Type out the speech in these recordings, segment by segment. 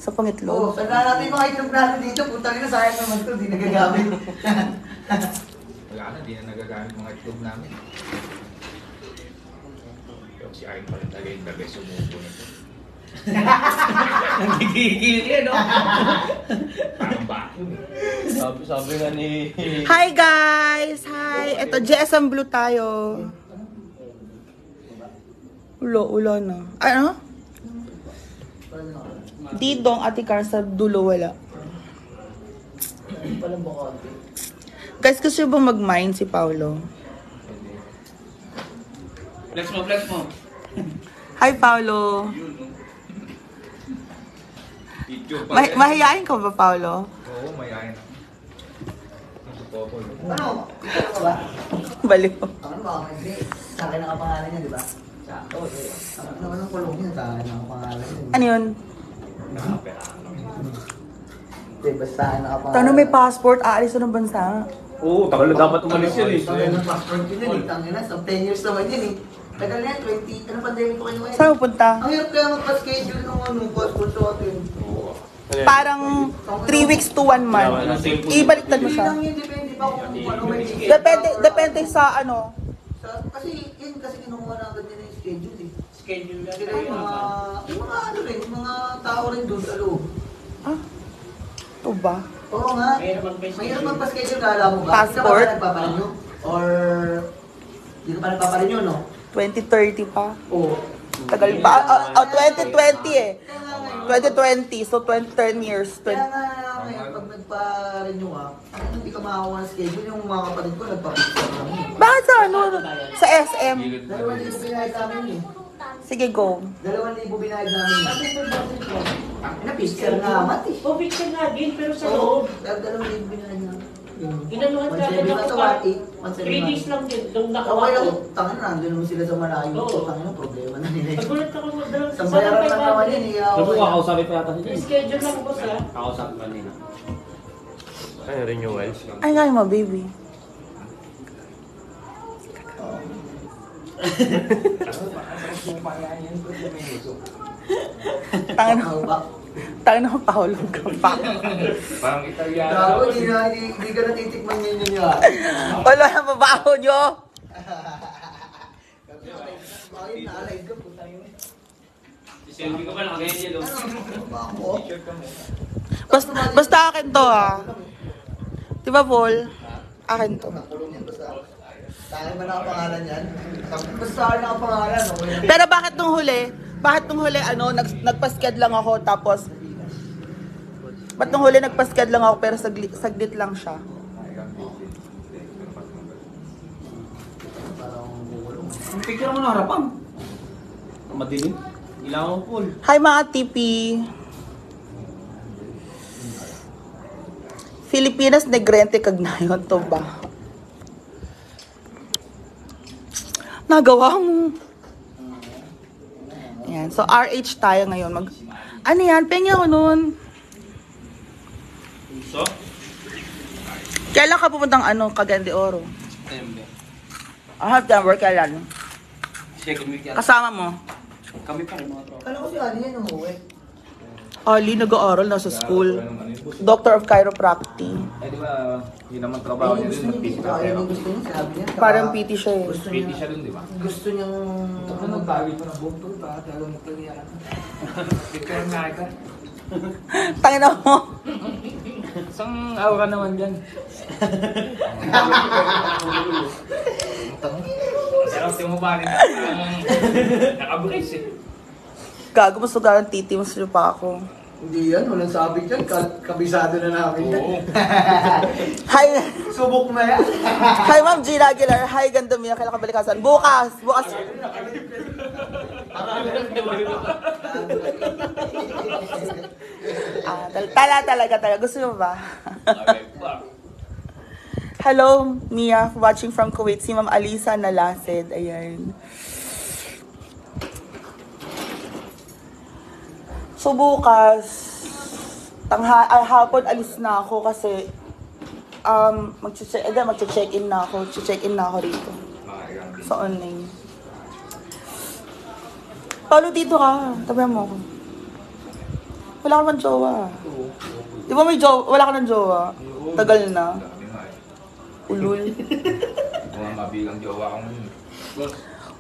Sa pangitlog. Oo, sandaan natin yung mga itlog natin dito. Putang ina, sayang naman ito, di nagagamit. Wala na, di na nagagamit mga itlog namin. Yung si Ayn pa rin talaga yung the best sumubo nito. Nagigigil yan, no? Parang vacuum. Sabi nga ni... Hi guys! Hi! Ito, GSM Blue tayo. Ulo na. Ano? Didong, Ate Car, sa dulo wala. Guys, gusto nyo ba mag-mine si Paolo? Flex mo. Hi, Paolo. Mahihayin ka ba, Paolo? Oo, mayayain ako. Ano? Ito ba? Baliw. Ano ba? Sa akin nakapangalan niya, di ba? Oo, ano naman ang kulong niya? Sa akin nakapangalan niya. Ano yun? Hindi, basta nakapangalan. Tanong may passport, aalis na ng bansa. Oo, tagal na dapat umalis yun eh. Tagal ng passport yun eh. Tangina, sa 10 years naman yun eh. Tagal na yan, 20, ano pandemic ko kinuha yun? Saan pupunta? Ang hirap kaya magpa-schedule ng ano, passport sa atin. Parang 3 weeks to 1 month. Ibaliktad mo Hindi siya. lang yun, depende pa kung ano may ticket. Depende sa ano. Kasi yun, kasi kinukuha na agad nila yung schedule eh. Schedule na. Sila yung mga ano rin, yung mga tao rin doon sa loob. Ah? Ito ba? Oo nga. Mahirap magpa-schedule, kala mo ba? Passport? Hindi ka ba nagpaparinyo? Or hindi ka pa nagpaparinyo, no? 2030 pa. Oo. Tagal pa. 2020 eh. 2020. So 10 years. Kaya nga ngayon, pag nagpa-renew ka, hindi ka makakuha ng schedule. Yung mga kapatid ko, nagpa-picture kami. Bakit sa ano? Sa SM? 2,000 binayad namin eh. Sige, go. 2,000 binayad namin eh. Na-picture nga amat eh. O, picture nga din, pero sa Oo, loob. 2,000 binayad namin. Inanuhan ka 1,700 na na to, ako. 1,800. 3 days lang din, nung Okay nakawa lang, ko. tangin na, nandun naman sila sa malayo. Oo. Tangin na, problema na nila. Nagulat ako mo, Sa bayaran lang naman yun eh. Ano okay. kakausapin pa yata siya? schedule lang ko sa. Kakausapin pa nila. Ay, renewal. Ay, nga mo, baby. Tangin na. Tangin na, Paolo ka pa. Parang Italiano. Gago, hindi ka natitikman yun yun yun. Wala na mabaho nyo. Bakit naalay ka, putang yun. Selfie ka pa, nakaganyan yun. Basta akin to ah. Diba, Paul? Akin to. Nakulong yan, basta. Tangin ba nakapangalan yan? Basta ako nakapangalan. Okay. Pero bakit nung huli, ano, nagpasked lang ako, tapos, ba't nung huli nagpasked lang ako, pero saglit lang siya. Picture mo na harapan. Madilim. Ilangan mo, Paul. Hi mga TP! Filipinas Negrente Cagnayon to ba? Nagawa mo. Ayan. So, RH tayo ngayon. Ano yan? Pengi ako nun. So? Kailan ka pupuntang Cagayan de Oro? September. September, kailan? Second week yan. Kasama mo? Kami pa rin mga tropa. Kala ko si Ali yan umuwi. Ali, nag-aaral na sa school. Doctor of Chiropractic. Eh, di ba, yun naman trabaho niya din, mag-PT ka. Pero Gusto niya, sabi niya. Parang PT siya eh. Gusto PT niya, siya dun, di ba? gusto niyang... Ano nagtagi pa na bumpo, bakit alam mo ito niya? Dito yung nakita. Tangin na mo. Isang aura naman dyan. Pero mo ba rin? Nakabrace eh. Gago, mas lugar ng titi, mas lupa ako. Hindi yan, walang sabi dyan. Kabisado na namin yan. Oo. Hi, Subok na yan. hi Ma'am Gina Aguilar. Hi, ganda mo yan. Kailan ka balikasan? Bukas. Talaga. Gusto mo ba? Hello, Mia. Watching from Kuwait. Si Ma'am Alisa Nalasid. Ayan. So bukas, hapon alis na ako kasi mag-check-in na ako. Check-in na ako rito. Sa online. Paulo, dito ka. Tabi mo ako. Wala ka man jowa. Di ba may jowa? Wala ka ng jowa? Tagal na. Ulul. Mga mabilang jowa kang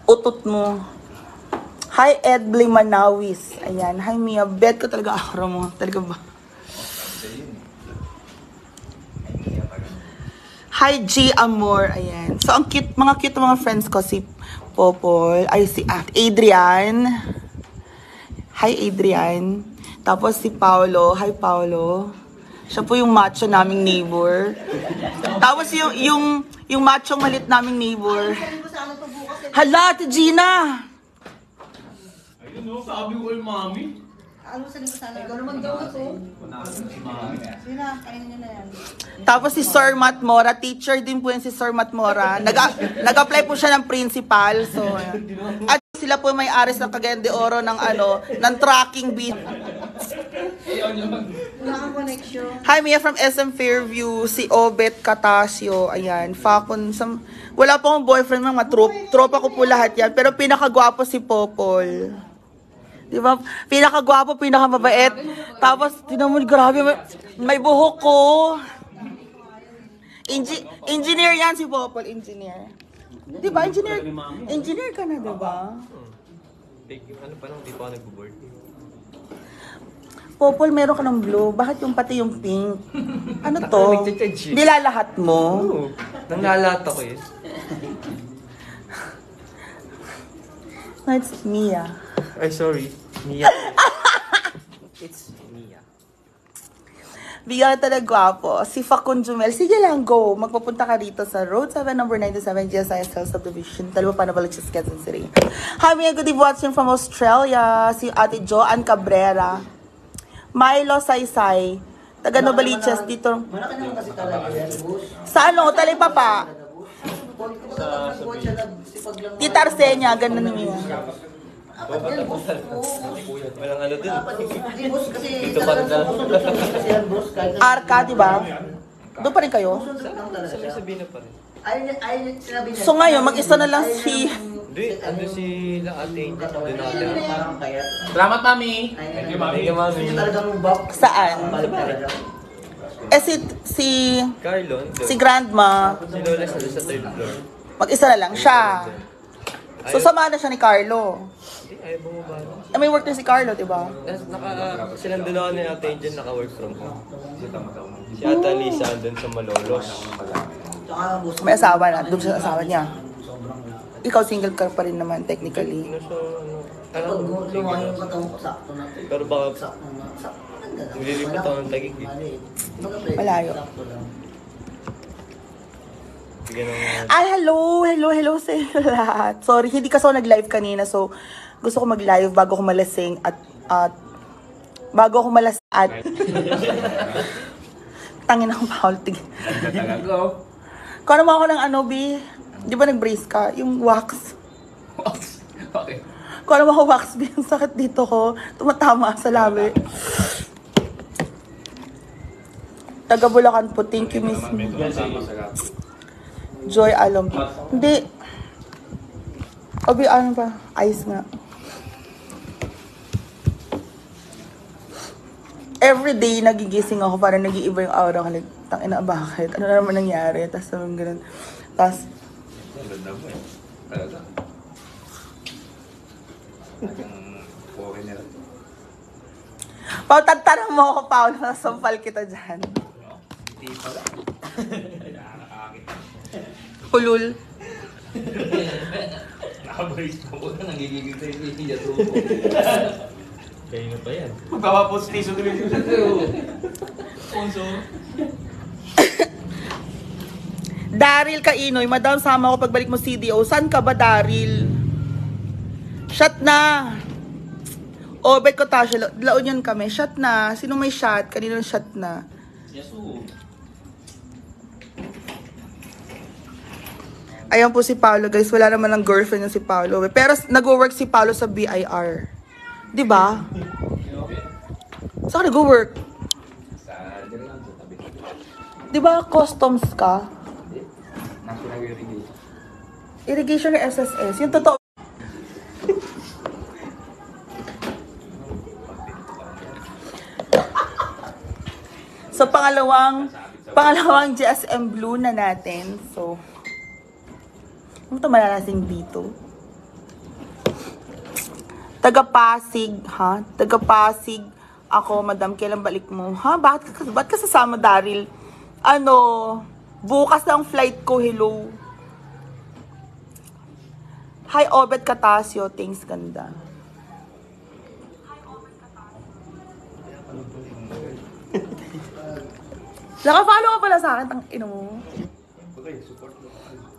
Utot mo. Hi, Edbley Manawis. Ayan. Hi, Mia. Bet ko talaga akra mo. Talaga ba? Hi, G. Amor. Ayan. So, ang cute, mga friends ko. Si Popol. Ay, si Adrian. Hi, Adrian. Tapos si Paolo. Hi, Paolo. Siya po yung macho naming neighbor. Tapos yung macho malit naming neighbor. Hala, Ate Gina! Ayun no, sabi ko kay mami. Ano sa nito sana? Ikaw naman daw ito. Sige na, kainin niyo na yan. Tapos si Sir Matt Mora, teacher din po yan si Sir Matt Mora. Nag-apply po siya ng principal. So, ayan. At sila po may aris ng Cagayan de Oro ng tracking beat. Wala kang connection. Hi, Mia from SM Fairview. Si Obet Catasio. Ayan. Fakon. Wala po akong boyfriend, mga tropa ko po lahat yan. Pero pinakagwapo si Popol. Di ba? Pinakagwapo, pinakamabait. Tapos, tinan mo, grabe, may buhok ko. Engineer yan si Popol, engineer. Di ba? Engineer ka na, di ba? Ano pa lang, di pa ako nag-board. Popol, meron ka ng blue. Bakit yung pati yung pink? Ano to? Nilalahat mo? Oo, nangalata ko eh. No, it's Mia. Ay, sorry. Mia. It's Mia. Bigyan talaga gwapo. Si Facun Jumel. Sige lang, go. Magpapunta ka rito sa Road 7, number 97, GSISL Subdivision. Dalawa pa na balik sa Quezon City. Hi, Mia. Good evening watching from Australia. Si Ate Joanne Cabrera. Milo Saysay. Taga Novaliches dito. Malaki naman kasi talaga yan, boss. Sa ano? Talipapa. Sa Tita Arsenia. Ganun na niya. yan, boss. Walang ano din. Hindi, boss, kasi Ito pa rin talaga. kasi yan, boss. Kahit na- Arca, di ba? Doon pa rin kayo? Susunod lang talaga siya. Sabihin na pa rin. Ayun, sinabi niya. So ngayon, mag-isa na lang si... Hindi, ano si Ate Angel. Doon natin. Parang kaya. Salamat, mami. Thank you, mami. Thank you, mami. Kasi talagang bak. Saan? Balik talaga. Eh si Carlon, doon. si Grandma, Si Lola sa third floor. mag-isa na lang siya. So sama na siya ni Carlo. Hindi, ayaw bumaba. Eh, may work na si Carlo, di ba? Silang dalawa ni Ate Angel naka-work from home. Si Ate Lisa andun sa Malolos. Tsaka, boss. May asawa na, doon siya sa asawa niya. Ikaw single ka pa rin naman, technically. Ano siya, ano? Pag Alam, gumawa yung katawang ko, sakto na. Pero baka Sakto na. Sakto na. Nililipat ako ng Taguig eh. Malayo. Sakto lang. bigyan ng... Ay, hello sa inyo lahat. Sorry, hindi kasi ako nag-live kanina, so gusto ko mag-live bago ko malasing at bago ko malasing at tangin ako Paul. Kung ano mo ako ng ano, B? Di ba nag-brace ka? Yung wax. Okay. Kung ano mo ako wax, B? Ang sakit dito ko. Tumatama sa labi. Taga Bulacan po. Thank you, Miss. Joy Alom. Hindi. Obi, ano pa? Ice nga. Everyday nagigising ako para nag-iiba yung aura ko. Like, tangina, bakit? Ano na naman nangyari? Tapos naman ganun. Tapos, Ganda mo eh. Talaga. Foreigner. Pao, tantanong mo ako, Paolo. Nasampal kita dyan. Hindi pala. Hulul. Nakabrace pa ko na nagigigil sa hindi to. Kayo na pa yan. Magpapapost ni Sudo rin siya sa'yo. Sponsor. Daryl Kainoy, madam, sama ako pagbalik mo CDO. Saan ka ba, Daryl? Shot na. Obet ko tasyo. Laon yun kami. Shot na. Sino may shot? Kanino shot na? Yasu. Ayan po si Paolo, guys. Wala naman ng girlfriend yung si Paolo. Pero nag-work si Paolo sa BIR. Di ba? Saan ka nag-work? Sa Dirlan, sa tabi. Di ba customs ka? National Irrigation. Irrigation ng SSS. Yung totoo. So, pangalawang GSM Blue na natin. So, ano ito malalasing dito? Taga-Pasig, ha? Taga-Pasig. Ako, madam, kailan balik mo? Ha? Ba't ka sasama, Daryl? Bukas na ang flight ko, hello. Hi, Obet Katasio. Thanks, ganda. Naka-follow ka pala sa akin, tang ino mo.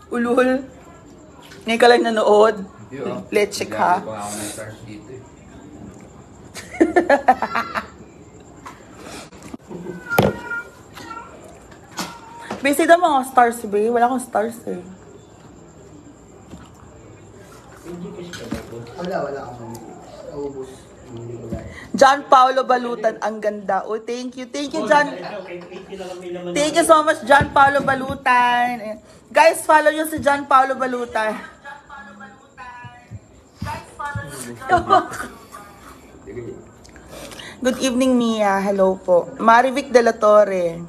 Ulul. Ngayon ka lang nanood. Let's check, ha? Basic na mga stars, be. Wala akong stars, eh. Wala akong naubos. John Paulo Balutan, ang ganda. Oh, thank you, John. Thank you so much, John Paulo Balutan. Guys, follow nyo si John Paulo Balutan. Good evening, Mia. Hello po. Marivic De La Torre.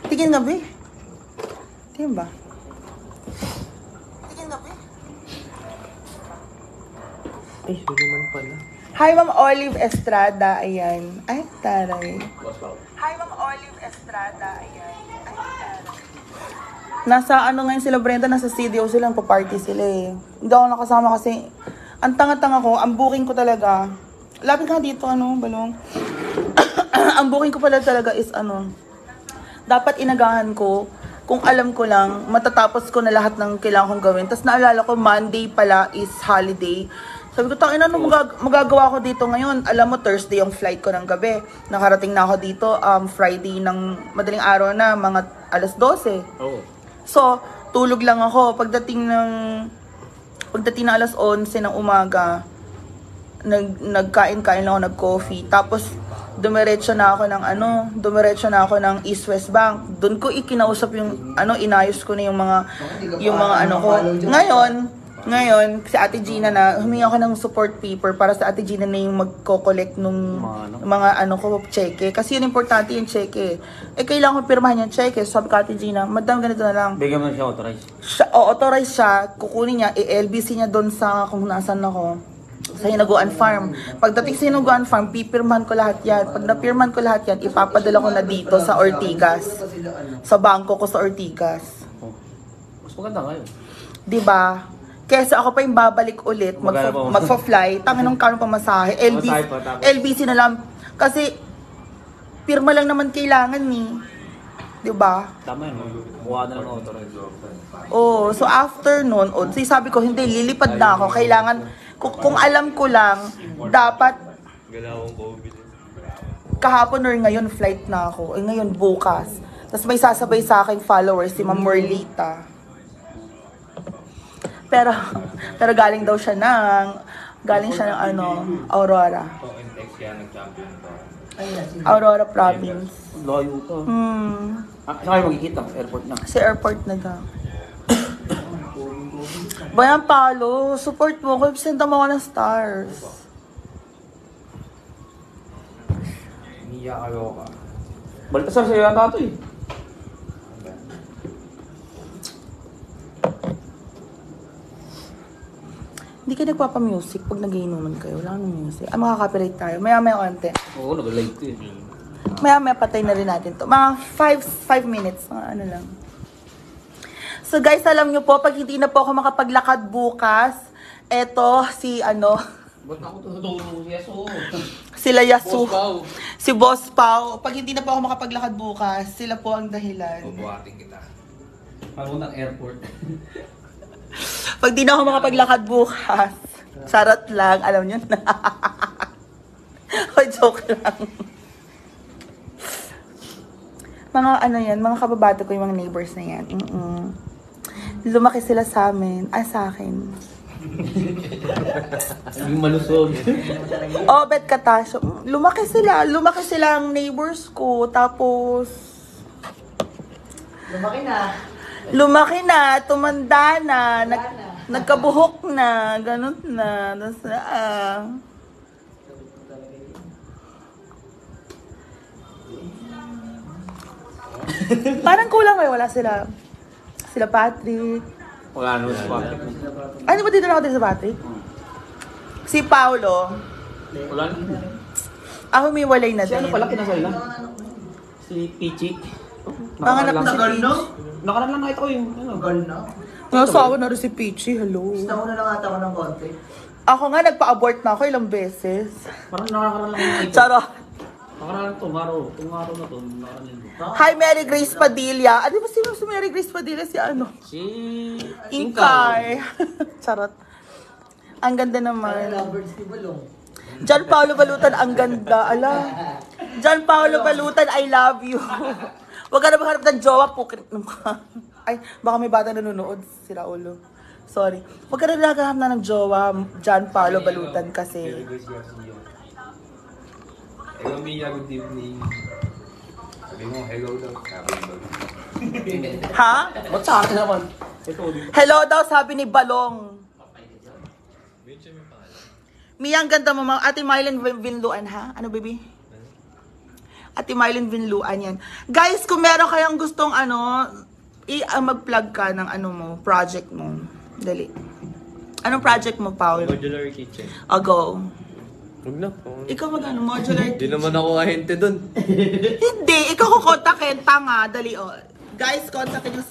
Tingin nga, be. Tingin ba? Tingin nga, be. Ay, yun naman pala. Hi, Ma'am Olive Estrada. Ayan. Ay, taray. Hi, Ma'am Olive Estrada. Ayan. Ay, taray. Nasa ano ngayon sila, Brenda? Nasa CDO sila. Pa-party sila eh. Hindi ako nakasama kasi ang tanga-tanga ko. Ang booking ko talaga. Lapit ka dito, Balong. Ang booking ko pala talaga is dapat inagahan ko, kung alam ko lang, matatapos ko na lahat ng kailangan kong gawin. Tapos naalala ko, Monday pala is holiday. Sabi ko, tangina, ano magagawa ko dito ngayon? Alam mo, Thursday yung flight ko ng gabi. Nakarating na ako dito, Friday ng madaling araw na, mga alas 12. Oo. So, tulog lang ako. Pagdating ng alas 11 ng umaga, nagkain-kain lang ako, nag-coffee. Tapos, dumiretso na ako ng East West Bank. Doon ko ikinausap yung inayos ko na yung mga ko. Ngayon, si Ate Gina na humingi ako ng support paper para sa Ate Gina na yung magko-collect nung mga ko cheque. Kasi yun importante yung cheque. Kailangan ko pirmahan yung cheque. So, sabi ko Ate Gina, madam, ganito na lang. Bigyan mo siya authorize. Authorize siya, kukunin niya, i-LBC niya doon sa kung nasaan ako. Sa Hinaguan Farm. Pagdating sa Hinaguan Farm, pipirman ko lahat yan. Pag napirman ko lahat yan, ipapadala ko na dito sa Ortigas. Sa bangko ko sa Ortigas. Oh. Mas maganda ngayon. Diba? Kesa ako pa yung babalik ulit, magfa-fly, tangin ng kano pamasahe, LBC na lang. Kasi, pirma lang naman kailangan ni. Diba? Tama yun. Mukha na lang authorize. Oh, so after nun, sabi ko, hindi, lilipad na ako. Kailangan, kung alam ko lang, dapat Galawang COVID. kahapon or ngayon flight na ako. Ngayon bukas. Tapos may sasabay sa aking followers, si Ma'am Merlita. Pero galing daw siya ng Aurora. Aurora Province. Layo to. Saan kayo magkikita? Airport na. Sa airport na daw. Bayan Palo, support mo ko. Send mo ako ng stars. Niya kayo ka. Baltasar sa'yo yata ito eh. Hindi kayo nagpapa-music pag nag-iinuman kayo. Wala nang music. Makaka-copyright tayo. Maya-maya konti. Oo, nag-live to eh. Maya-maya patay na rin natin to. Mga 5 minutes. Mga ano lang. So guys, alam nyo po, pag hindi na po ako makapaglakad bukas, eto si Ba't ako tutulong si Yaso? sila Yasu. Boss Pao. Si Boss Pao. Pag hindi na po ako makapaglakad bukas, sila po ang dahilan. Bubuhatin kita. Paruntang airport. Pag di na ako makapaglakad bukas, charot lang, alam nyo na. O, joke lang. Mga yan, mga kababato ko, yung mga neighbors na yan. Lumaki sila sa amin, sa akin. Yung malusog. Obet Katasio, lumaki sila ang neighbors ko, tapos... Lumaki na. Lumaki na, tumanda na, nagkabuhok na, ganun na. Parang kulang kayo, wala sila. Sila Patrick. Wala naman pa. Ay, di ba dito na ako din sa Patrick? Si Paolo. Wala naman. Ako may walay na Si ano din. pala kinasal na? Si Pichi. Panganap na si Tagal Peach. no? Nakaraan lang nakita ko yung ano. Tagal na. Nasawa na rin si Peachy, hello. Gusto ko na lang ata ako ng konti. Ako nga, nagpa-abort na ako ilang beses. Parang nakakaraan lang yung nakita. Charot. Nakaraan lang tomorrow. Tomorrow na to. Nakaraan lang. Hi, Mary Grace Padilla. Ano ba sino si Mary Grace Padilla? Si ano? Si Inkay. Charot. Ang ganda Parang naman. lovers ni Balong. John Paulo Balutan, ang ganda. Ala. John Paulo Balutan, I love you. Huwag ka na maghanap ng jowa, pukit ng ka. Ay, baka may bata nanonood. Si Raulo. Sorry. Huwag ka na naghahanap na ng jowa, John Paulo Balutan kasi. Hello, Mia. Good evening. Sabi mo, hello daw. Sabi mo. Ha? Ba't sa akin naman? Ito. Hello daw, sabi ni Balong. Mia, ang ganda mo, Ate Mylene Vinluan, ha? Ano, baby? Ate Mylene Vinluan, yan. Guys, kung meron kayong gustong, mag-plug ka ng project mo. Dali. Anong project mo, Paul? Modular kitchen. O, go. Huwag na. Ikaw modular Hindi naman ako ahente dun. Hindi, ikaw kukontakin, tanga, dali, oh. Guys, kontakin yung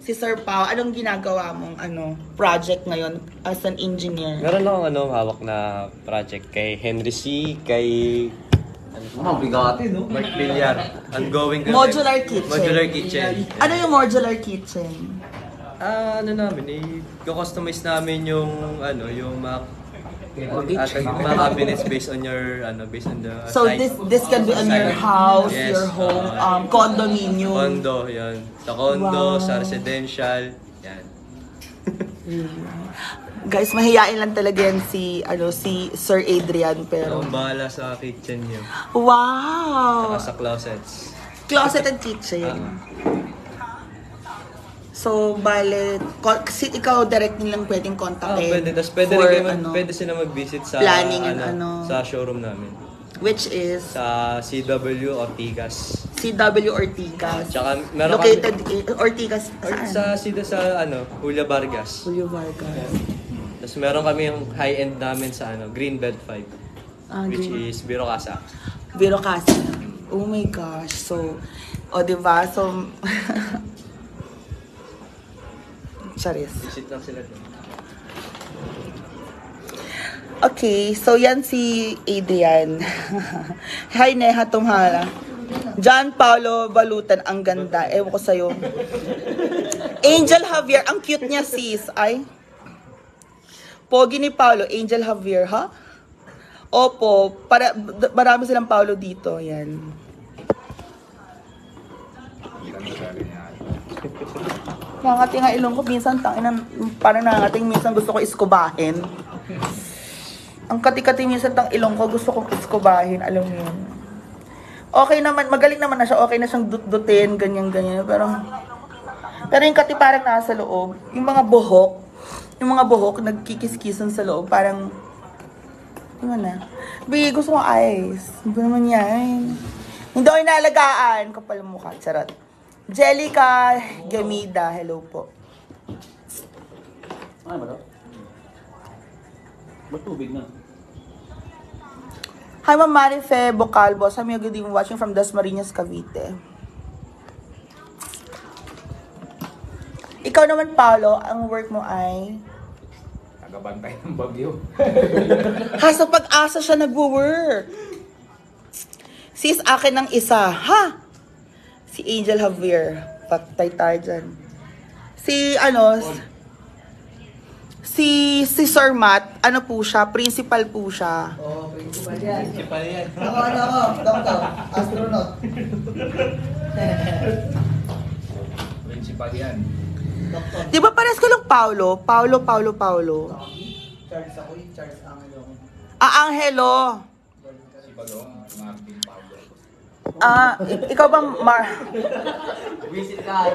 si Sir Pao. Anong ginagawa mong, project ngayon as an engineer? Meron akong hawak na project kay Henry C, kay Mabigati, no? Mark Villar. Ongoing Modular kitchen. Modular kitchen. Ano yung modular kitchen? I-customize namin yung mga cabinets based on your based on the So site. this can be on your house, Yes, your home, condominium. Condo, yan. Sa condo, Wow. sa residential, yan. Guys, mahihain lang talaga yan si Sir Adrian, pero Akong bahala sa kitchen niyo. wow! Saka sa closets. Closet and kitchen. So, bale, kasi ikaw direct nilang pwedeng kontakin. Pwede. Tapos pwede for, rin pwede sila mag-visit sa planning and sa showroom namin. which is Sa CW Ortigas. CW Ortigas. Tsaka meron Located in Ortigas, Sa saan? Julia Vargas. Julio Vargas. Tapos meron kami yung high-end namin sa Greenbelt 5, which Green- is Birocasa. Vero Casa. Oh my gosh. So, diba? So, charis. Visit lang sila doon. Okay, so yan si Adrian. Hi, Neha Tumhala. John Paulo Balutan, ang ganda. Ewan ko sa'yo. Angel Javier, ang cute niya sis. Ay. Pogi ni Paulo, Angel Javier, ha? Opo, marami silang Paulo dito. Yan. Nangating nga ilong ko, minsan parang nangating, minsan gusto ko iskubahin. Ang kati-kati minsan tang ilong ko, gusto kong iskubahin, alam mo yun. Okay naman, magaling naman na siya, okay na siyang dut-dutin, ganyan-ganyan. Pero yung kati parang nasa loob, yung mga buhok, nagkikis-kisan sa loob, parang, di ba na? Bi, gusto ko eyes. Hindi naman yan. Hindi ako inalagaan. Kapal ang mukha, charot. Jellica Gamida, hello po. Ano ba ito? Ba't tubig na? Hi, Ma'am Marife Bocalbo. Sa mga good evening watching from Dasmariñas, Cavite. Ikaw naman, Paolo, ang work mo ay... Nagabantay ng bagyo. Ha, sa pag-asa siya nag-work. Sis, akin ng isa. Ha? Si Angel Javier. Patay tayo dyan. Si Sir Matt, ano po siya? Principal po siya. Oo, principal yan. Principal yan. Ako, doktor, astronaut. Principal yan. Doktor. Di ba pares ko lang Paulo? Paulo. Charles ako, Charles Angelo. Angelo. Si Balong, Martin Pablo. Ikaw ba, Visit ka.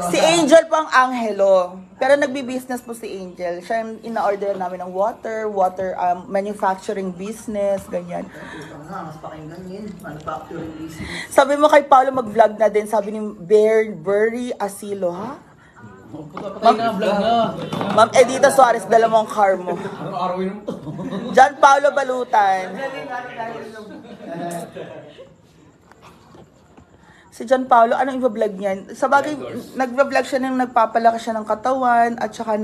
si Angel po ang Angelo. Pero nagbi-business po si Angel. Siya yung ina-order namin ng water, manufacturing business, ganyan. Mas pakinggan yun. Manufacturing business. Sabi mo kay Paolo mag-vlog na din, sabi ni Berry Asilo, ha? Patay na, vlog na. Ma'am Edita Suarez, dala mo ang car mo. Araw-araw yun to. John Paolo Balutan. Si John Paolo, anong i-vlog niyan? Sa bagay, nag-vlog siya nang nagpapalaki siya ng katawan at saka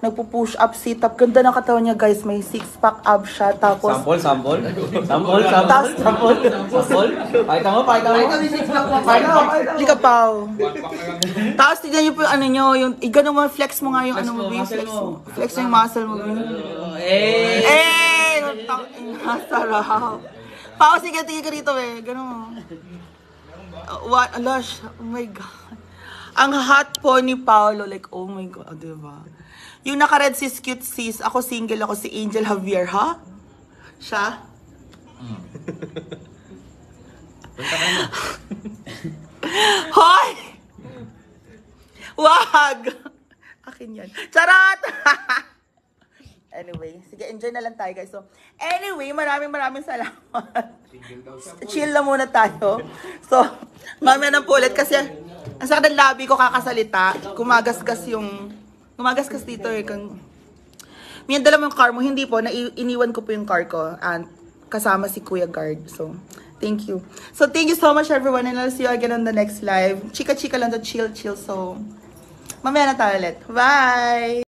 nagpo-push up, sit up. Ganda ng katawan niya, guys. May six-pack ab siya. Tapos, Sample. Pakita mo. hindi ka pa. Tapos, tignan niyo po yung ano niyo, yung, ganun mo, flex mo nga yung ano mo, flex mo. Flex mo yung muscle mo. Eh! Sarap. Pao, sige, tingin ka rito eh. Ganun mo. What? Alash, oh my God. Ang hot po ni Paolo, like, oh my God, diba? Yung naka-red sis, cute sis, ako single, ako si Angel Javier, ha? Siya? Hoy! Wag! Akin yan. Charot! Anyway, sige, enjoy na lang tayo, guys. So, anyway, maraming salamat. Chill na muna tayo. So, mamaya na po ulit kasi ang sakit ng labi ko kakasalita. Kumagasgas dito eh. May dala mo yung car mo. Hindi po, iniwan ko po yung car ko. And kasama si Kuya Guard. So, thank you. So, thank you so much everyone. And I'll see you again on the next live. Chika-chika lang to, chill. So, mamaya na tayo ulit. Bye!